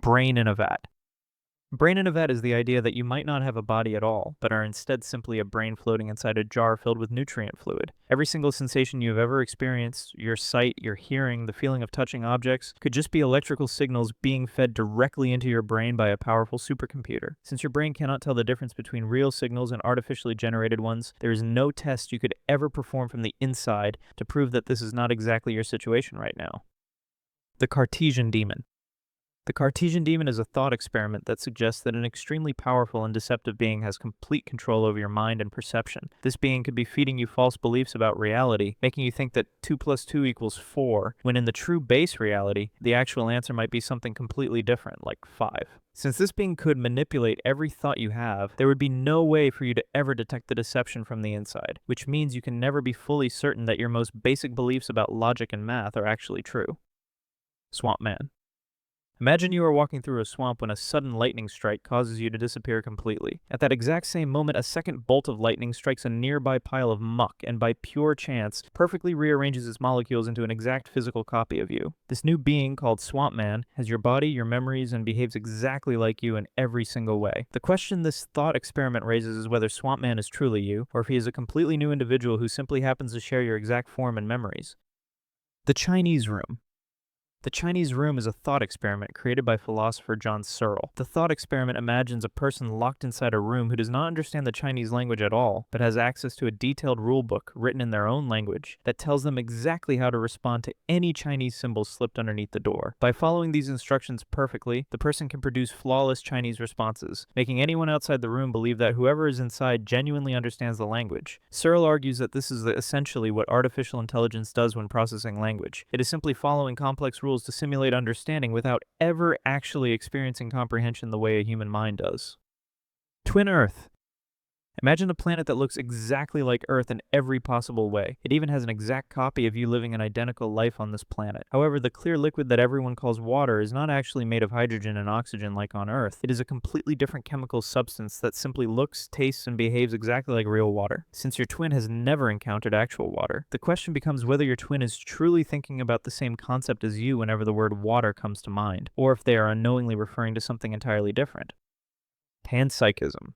Brain in a vat. Brain in a vat is the idea that you might not have a body at all, but are instead simply a brain floating inside a jar filled with nutrient fluid. Every single sensation you have ever experienced, your sight, your hearing, the feeling of touching objects, could just be electrical signals being fed directly into your brain by a powerful supercomputer. Since your brain cannot tell the difference between real signals and artificially generated ones, there is no test you could ever perform from the inside to prove that this is not exactly your situation right now. The Cartesian Demon. The Cartesian Demon is a thought experiment that suggests that an extremely powerful and deceptive being has complete control over your mind and perception. This being could be feeding you false beliefs about reality, making you think that 2 + 2 = 4, when in the true base reality, the actual answer might be something completely different, like 5. Since this being could manipulate every thought you have, there would be no way for you to ever detect the deception from the inside, which means you can never be fully certain that your most basic beliefs about logic and math are actually true. Swampman. Imagine you are walking through a swamp when a sudden lightning strike causes you to disappear completely. At that exact same moment, a second bolt of lightning strikes a nearby pile of muck and by pure chance, perfectly rearranges its molecules into an exact physical copy of you. This new being, called Swampman, has your body, your memories, and behaves exactly like you in every single way. The question this thought experiment raises is whether Swampman is truly you, or if he is a completely new individual who simply happens to share your exact form and memories. The Chinese Room. The Chinese Room is a thought experiment created by philosopher John Searle. The thought experiment imagines a person locked inside a room who does not understand the Chinese language at all, but has access to a detailed rule book written in their own language that tells them exactly how to respond to any Chinese symbol slipped underneath the door. By following these instructions perfectly, the person can produce flawless Chinese responses, making anyone outside the room believe that whoever is inside genuinely understands the language. Searle argues that this is essentially what artificial intelligence does when processing language. It is simply following complex rules to simulate understanding without ever actually experiencing comprehension the way a human mind does. Twin Earth. Imagine a planet that looks exactly like Earth in every possible way. It even has an exact copy of you living an identical life on this planet. However, the clear liquid that everyone calls water is not actually made of hydrogen and oxygen like on Earth. It is a completely different chemical substance that simply looks, tastes, and behaves exactly like real water. Since your twin has never encountered actual water, the question becomes whether your twin is truly thinking about the same concept as you whenever the word water comes to mind, or if they are unknowingly referring to something entirely different. Panpsychism.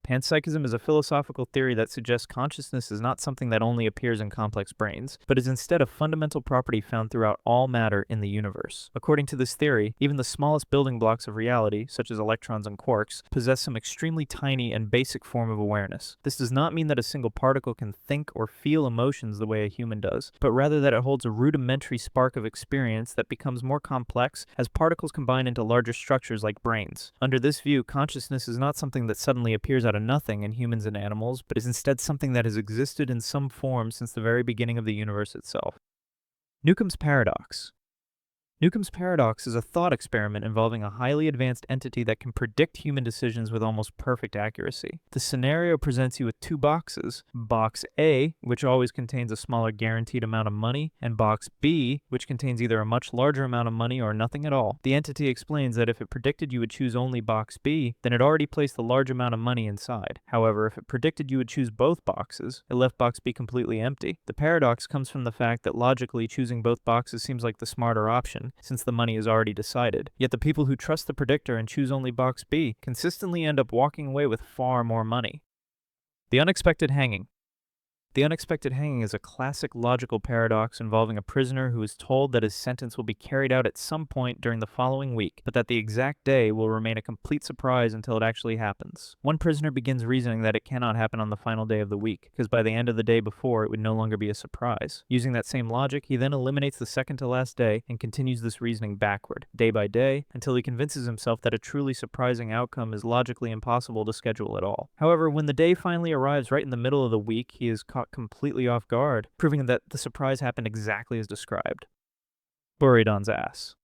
Panpsychism is a philosophical theory that suggests consciousness is not something that only appears in complex brains, but is instead a fundamental property found throughout all matter in the universe. According to this theory, even the smallest building blocks of reality, such as electrons and quarks, possess some extremely tiny and basic form of awareness. This does not mean that a single particle can think or feel emotions the way a human does, but rather that it holds a rudimentary spark of experience that becomes more complex as particles combine into larger structures like brains. Under this view, consciousness is not something that suddenly appears out of nothing in humans and animals, but is instead something that has existed in some form since the very beginning of the universe itself. Newcomb's paradox. Newcomb's paradox is a thought experiment involving a highly advanced entity that can predict human decisions with almost perfect accuracy. The scenario presents you with two boxes, box A, which always contains a smaller guaranteed amount of money, and box B, which contains either a much larger amount of money or nothing at all. The entity explains that if it predicted you would choose only box B, then it already placed the large amount of money inside. However, if it predicted you would choose both boxes, it left box B completely empty. The paradox comes from the fact that logically choosing both boxes seems like the smarter option, since the money is already decided. Yet the people who trust the predictor and choose only box B consistently end up walking away with far more money. The unexpected hanging. The unexpected hanging is a classic logical paradox involving a prisoner who is told that his sentence will be carried out at some point during the following week, but that the exact day will remain a complete surprise until it actually happens. One prisoner begins reasoning that it cannot happen on the final day of the week, because by the end of the day before, it would no longer be a surprise. Using that same logic, he then eliminates the second to last day and continues this reasoning backward, day by day, until he convinces himself that a truly surprising outcome is logically impossible to schedule at all. However, when the day finally arrives right in the middle of the week, he is caught completely off guard, proving that the surprise happened exactly as described. Buridan's ass.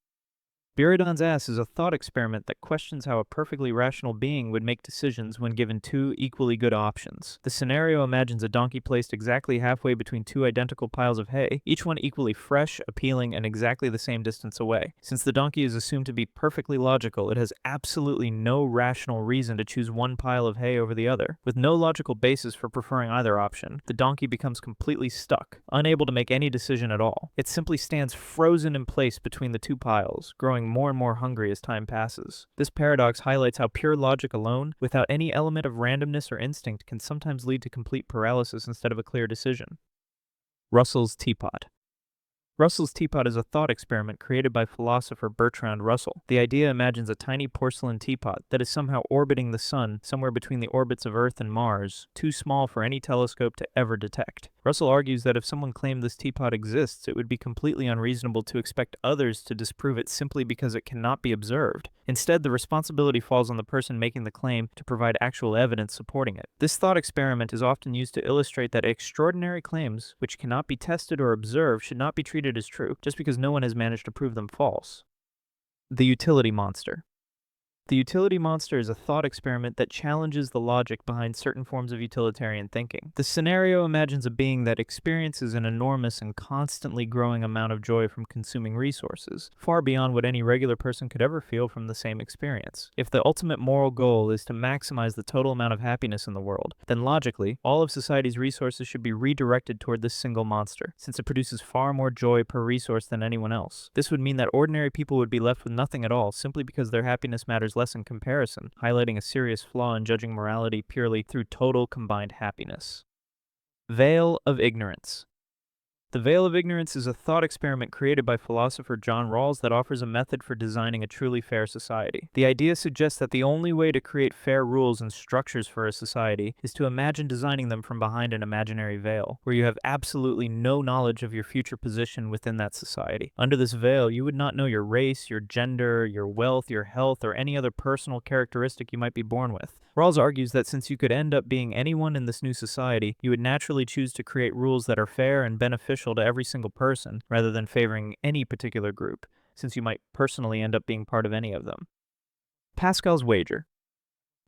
Buridan's ass is a thought experiment that questions how a perfectly rational being would make decisions when given two equally good options. The scenario imagines a donkey placed exactly halfway between two identical piles of hay, each one equally fresh, appealing, and exactly the same distance away. Since the donkey is assumed to be perfectly logical, it has absolutely no rational reason to choose one pile of hay over the other. With no logical basis for preferring either option, the donkey becomes completely stuck, unable to make any decision at all. It simply stands frozen in place between the two piles, growing growing more and more hungry as time passes. This paradox highlights how pure logic alone, without any element of randomness or instinct, can sometimes lead to complete paralysis instead of a clear decision. Russell's Teapot. Russell's teapot is a thought experiment created by philosopher Bertrand Russell. The idea imagines a tiny porcelain teapot that is somehow orbiting the sun somewhere between the orbits of Earth and Mars, too small for any telescope to ever detect. Russell argues that if someone claimed this teapot exists, it would be completely unreasonable to expect others to disprove it simply because it cannot be observed. Instead, the responsibility falls on the person making the claim to provide actual evidence supporting it. This thought experiment is often used to illustrate that extraordinary claims, which cannot be tested or observed, should not be treated as true, just because no one has managed to prove them false. The utility monster. The utility monster is a thought experiment that challenges the logic behind certain forms of utilitarian thinking. The scenario imagines a being that experiences an enormous and constantly growing amount of joy from consuming resources, far beyond what any regular person could ever feel from the same experience. If the ultimate moral goal is to maximize the total amount of happiness in the world, then logically, all of society's resources should be redirected toward this single monster, since it produces far more joy per resource than anyone else. This would mean that ordinary people would be left with nothing at all, simply because their happiness matters less in comparison, highlighting a serious flaw in judging morality purely through total combined happiness. Veil of ignorance. The veil of ignorance is a thought experiment created by philosopher John Rawls that offers a method for designing a truly fair society. The idea suggests that the only way to create fair rules and structures for a society is to imagine designing them from behind an imaginary veil, where you have absolutely no knowledge of your future position within that society. Under this veil, you would not know your race, your gender, your wealth, your health, or any other personal characteristic you might be born with. Rawls argues that since you could end up being anyone in this new society, you would naturally choose to create rules that are fair and beneficial to every single person, rather than favoring any particular group, since you might personally end up being part of any of them. Pascal's wager.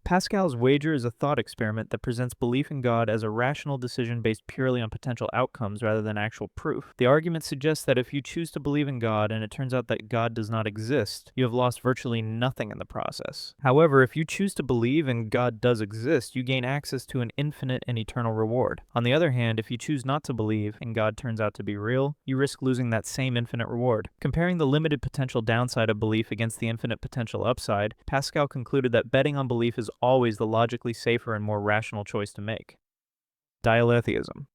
Pascal's wager is a thought experiment that presents belief in God as a rational decision based purely on potential outcomes rather than actual proof. The argument suggests that if you choose to believe in God and it turns out that God does not exist, you have lost virtually nothing in the process. However, if you choose to believe and God does exist, you gain access to an infinite and eternal reward. On the other hand, if you choose not to believe and God turns out to be real, you risk losing that same infinite reward. Comparing the limited potential downside of belief against the infinite potential upside, Pascal concluded that betting on belief is always the logically safer and more rational choice to make. Dialetheism.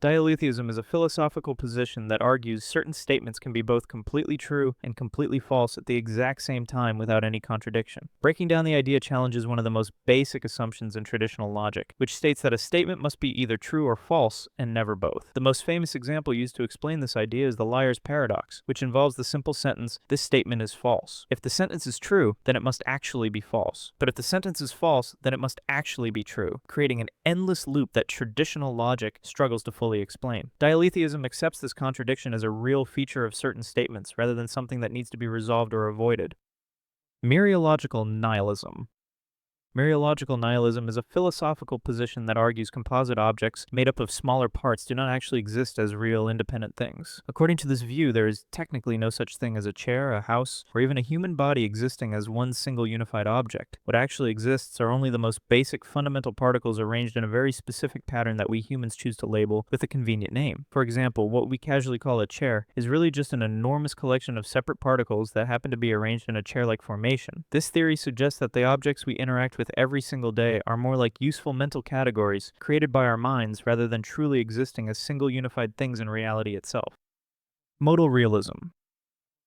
Dialetheism is a philosophical position that argues certain statements can be both completely true and completely false at the exact same time without any contradiction. Breaking down the idea challenges one of the most basic assumptions in traditional logic, which states that a statement must be either true or false, and never both. The most famous example used to explain this idea is the liar's paradox, which involves the simple sentence, "This statement is false." If the sentence is true, then it must actually be false. But if the sentence is false, then it must actually be true, creating an endless loop that traditional logic struggles to fully explain. Dialetheism accepts this contradiction as a real feature of certain statements rather than something that needs to be resolved or avoided. Mereological Nihilism. Mereological nihilism is a philosophical position that argues composite objects made up of smaller parts do not actually exist as real, independent things. According to this view, there is technically no such thing as a chair, a house, or even a human body existing as one single unified object. What actually exists are only the most basic fundamental particles arranged in a very specific pattern that we humans choose to label with a convenient name. For example, what we casually call a chair is really just an enormous collection of separate particles that happen to be arranged in a chair-like formation. This theory suggests that the objects we interact with every single day are more like useful mental categories created by our minds rather than truly existing as single unified things in reality itself. Modal Realism.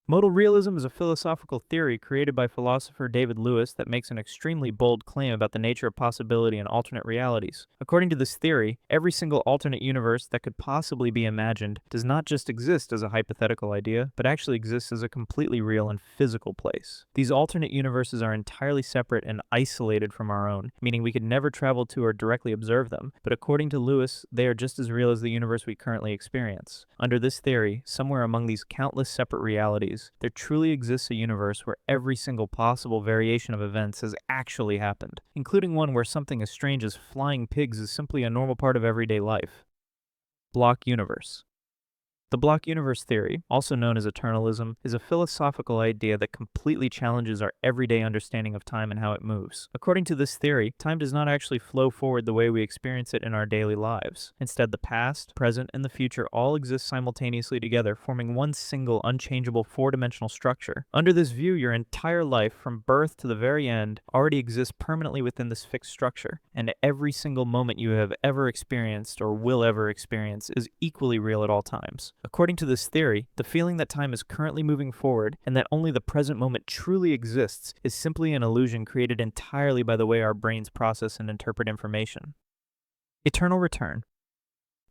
Modal realism is a philosophical theory created by philosopher David Lewis that makes an extremely bold claim about the nature of possibility in alternate realities. According to this theory, every single alternate universe that could possibly be imagined does not just exist as a hypothetical idea, but actually exists as a completely real and physical place. These alternate universes are entirely separate and isolated from our own, meaning we could never travel to or directly observe them, but according to Lewis, they are just as real as the universe we currently experience. Under this theory, somewhere among these countless separate realities, there truly exists a universe where every single possible variation of events has actually happened, including one where something as strange as flying pigs is simply a normal part of everyday life. Block universe. The block universe theory, also known as eternalism, is a philosophical idea that completely challenges our everyday understanding of time and how it moves. According to this theory, time does not actually flow forward the way we experience it in our daily lives. Instead, the past, present, and the future all exist simultaneously together, forming one single, unchangeable, four-dimensional structure. Under this view, your entire life, from birth to the very end, already exists permanently within this fixed structure, and every single moment you have ever experienced or will ever experience is equally real at all times. According to this theory, the feeling that time is currently moving forward and that only the present moment truly exists is simply an illusion created entirely by the way our brains process and interpret information. Eternal return.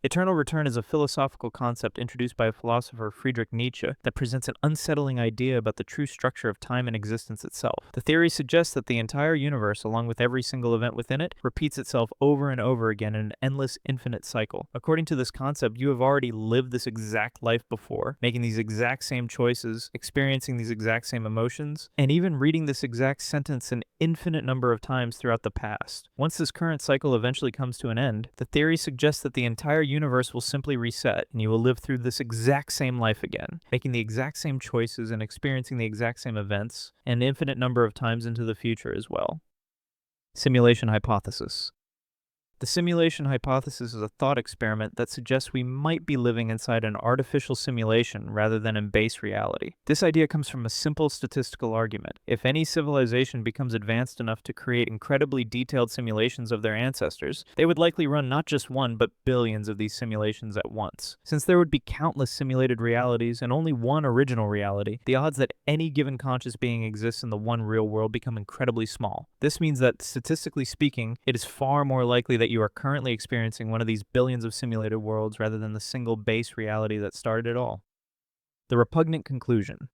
Eternal return is a philosophical concept introduced by philosopher Friedrich Nietzsche that presents an unsettling idea about the true structure of time and existence itself. The theory suggests that the entire universe, along with every single event within it, repeats itself over and over again in an endless, infinite cycle. According to this concept, you have already lived this exact life before, making these exact same choices, experiencing these exact same emotions, and even reading this exact sentence an infinite number of times throughout the past. Once this current cycle eventually comes to an end, the theory suggests that the entire universe will simply reset, and you will live through this exact same life again, making the exact same choices and experiencing the exact same events, an infinite number of times into the future as well. Simulation hypothesis. The simulation hypothesis is a thought experiment that suggests we might be living inside an artificial simulation rather than in base reality. This idea comes from a simple statistical argument. If any civilization becomes advanced enough to create incredibly detailed simulations of their ancestors, they would likely run not just one, but billions of these simulations at once. Since there would be countless simulated realities and only one original reality, the odds that any given conscious being exists in the one real world become incredibly small. This means that, statistically speaking, it is far more likely that you are currently experiencing one of these billions of simulated worlds rather than the single base reality that started it all. The Repugnant Conclusion.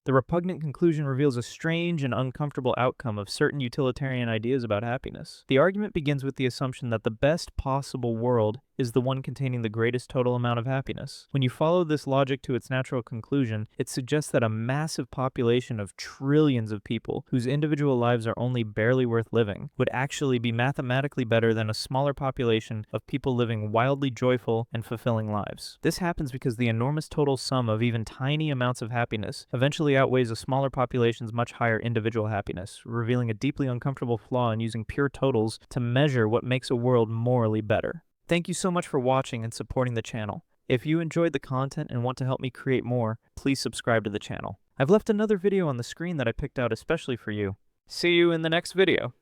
The Repugnant Conclusion reveals a strange and uncomfortable outcome of certain utilitarian ideas about happiness. The argument begins with the assumption that the best possible world is the one containing the greatest total amount of happiness. When you follow this logic to its natural conclusion, it suggests that a massive population of trillions of people whose individual lives are only barely worth living would actually be mathematically better than a smaller population of people living wildly joyful and fulfilling lives. This happens because the enormous total sum of even tiny amounts of happiness eventually outweighs a smaller population's much higher individual happiness, revealing a deeply uncomfortable flaw in using pure totals to measure what makes a world morally better. Thank you so much for watching and supporting the channel. If you enjoyed the content and want to help me create more, please subscribe to the channel. I've left another video on the screen that I picked out especially for you. See you in the next video.